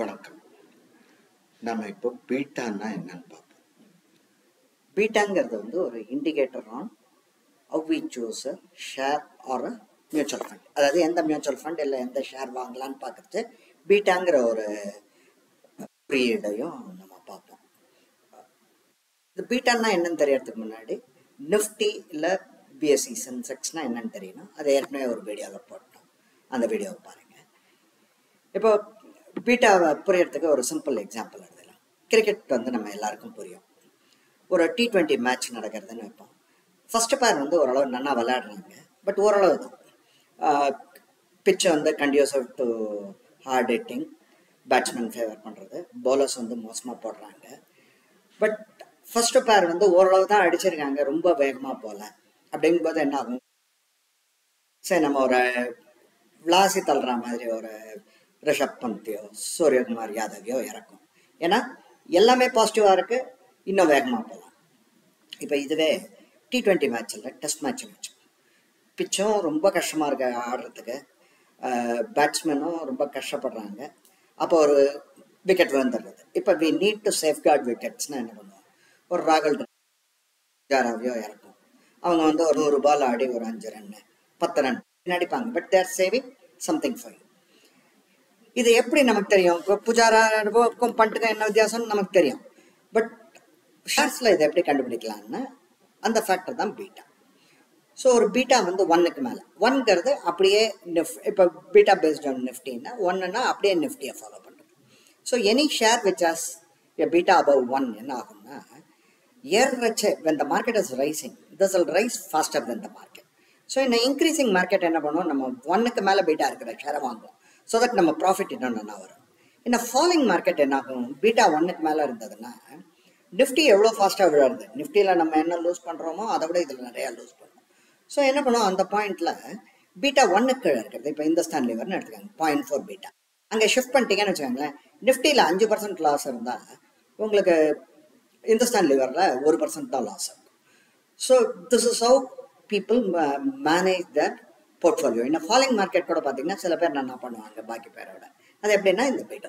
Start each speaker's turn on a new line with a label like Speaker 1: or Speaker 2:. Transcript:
Speaker 1: வணக்கம். நம்ம இப்போ பீட்டான்னா என்னன்னு பார்ப்போம். பீட்டாங்கிறது ஒரு indicator on how we choose a share or a mutual fund. அதாவது எந்த மியூச்சுவல் ஃபண்ட் இல்லை எந்த ஷேர் வாங்கலான்னு பார்க்குறது பீட்டாங்கிற ஒரு குறியீடையும் நம்ம பார்ப்போம். இந்த பீட்டான்னா என்னன்னு தெரியறதுக்கு முன்னாடி நிஃப்டி இல்லை பிஎஸ்சி சென்செக்ஸ்னா என்னன்னு தெரியணும். அதை ஏற்கனவே ஒரு வீடியோவில் போட்டோம். அந்த வீடியோவை பாருங்கள். இப்போ பீட்டாவை புரியறதுக்கு ஒரு சிம்பிள் எக்ஸாம்பிள் எழுதலாம். கிரிக்கெட் நம்ம எல்லாருக்கும் புரியும். ஒரு T20 மேட்ச் நடக்கிறதுன்னு வைப்போம். ஃபர்ஸ்ட் பேர் ஓரளவு நல்லா விளையாடுறாங்க. பட் ஓரளவு தான் pitch conducive to hard hitting, batsman favour பண்ணுறது, பவுலர்ஸ் மோசமாக போடுறாங்க. பட் ஃபர்ஸ்ட் பேர் ஓரளவு தான் அடிச்சிருக்காங்க, ரொம்ப வேகமாக போகல. அப்படிங்கும்போது என்ன ஆகும்? சரி, நம்ம ஒரு விளாசி தள்ளுற மாதிரி ஒரு ரிஷப் பந்தையோ சூரியகுமார் யாதவையோ இறக்கும். ஏன்னா எல்லாமே பாசிட்டிவாக இருக்கு, இன்னும் வேகமாக போகலாம். இப்போ இதுவே T20 மேட்ச் இல்லை, டெஸ்ட் மேட்ச் பிச்சும் ரொம்ப கஷ்டமாக இருக்கு ஆடுறதுக்கு, பேட்ஸ்மேனும் ரொம்ப கஷ்டப்படுறாங்க. அப்போ ஒரு விக்கெட் விழுந்துடுறது. இப்போ வி நீட் டு சேஃப்கார்ட் விக்கெட்ஸ்னா என்ன பண்ணுவோம்? ஒரு ராகுல் ஜாராவையோ இறக்கும். அவங்க ஒரு 100 பால் ஆடி ஒரு 5 ரன் 10 ரன் அடிப்பாங்க. But they're saving something for you. இது எப்படி நமக்கு தெரியும்? புஜாராவுக்கும் பண்ட்டுக்கும் என்ன வித்தியாசம்னு நமக்கு தெரியும். பட் ஷேர்ஸில் இதை எப்படி கண்டுபிடிக்கலாம்னா அந்த ஃபேக்டர் தான் பீட்டா. ஸோ ஒரு பீட்டா 1க்கு மேலே, 1ங்கிறது அப்படியே இப்போ பீட்டா பேஸ்ட் ஆன் நிஃப்டின்னா 1ன்னா அப்படியே நிஃப்டியை ஃபாலோ பண்ணுறது. So any share which has a beta above 1 என்ன ஆகும்னா ஏறச்சே when the market is rising, this will rise faster than the market. So இந்த இன்க்ரீசிங் மார்க்கெட் என்ன பண்ணுவோம்? நம்ம 1க்கு மேலே பீட்டா இருக்கிற ஷேரை வாங்குவோம். ஸோ தட் நம்ம ப்ராஃபிட் இன்னும் நல்லா வரும். இந்த ஃபாலிங் மார்க்கெட் என்ன ஆகும்? பீட்டா 1க்கு மேலே இருந்ததுன்னா நிஃப்டி எவ்வளோ ஃபாஸ்ட்டாக விழுறது? நிஃப்டியில் நம்ம என்ன லூஸ் பண்ணுறோமோ அதை விட இதில் நிறையா லூஸ் பண்ணுறோம். ஸோ என்ன பண்ணுவோம்? அந்த பாயிண்ட்டில் பீட்டா 1க்கு கீழே இருக்கிறது. இப்போ இந்துஸ்தான் லிவர்னு எடுத்துக்காங்க, 0.4 பீட்டா. அங்கே ஷிஃப்ட் பண்ணிட்டீங்கன்னு வச்சுக்கோங்களேன். நிஃப்டியில் 5% லாஸ் இருந்தால் உங்களுக்கு இந்துஸ்தான் லிவரில் 1% தான் லாஸ் இருக்கும். So this is how people manage their portfolio. In a falling market கூட பார்த்தீங்கன்னா சில பேர் என்ன பண்ணுவாங்க பாக்கி பேரோட. அது எப்படின்னா இந்த பீட்டா